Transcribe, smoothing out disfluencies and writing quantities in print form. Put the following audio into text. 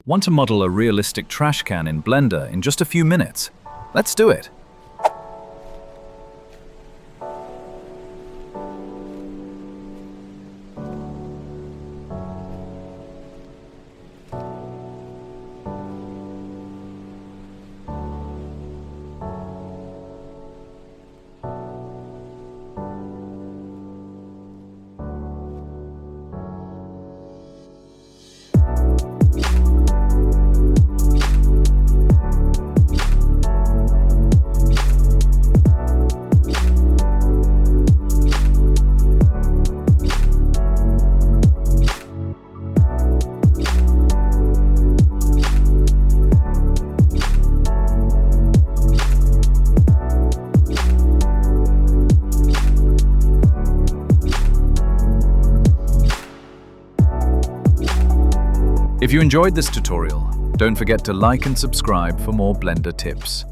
Want to model a realistic trash can in Blender in just a few minutes? Let's do it! If you enjoyed this tutorial, don't forget to like and subscribe for more Blender tips.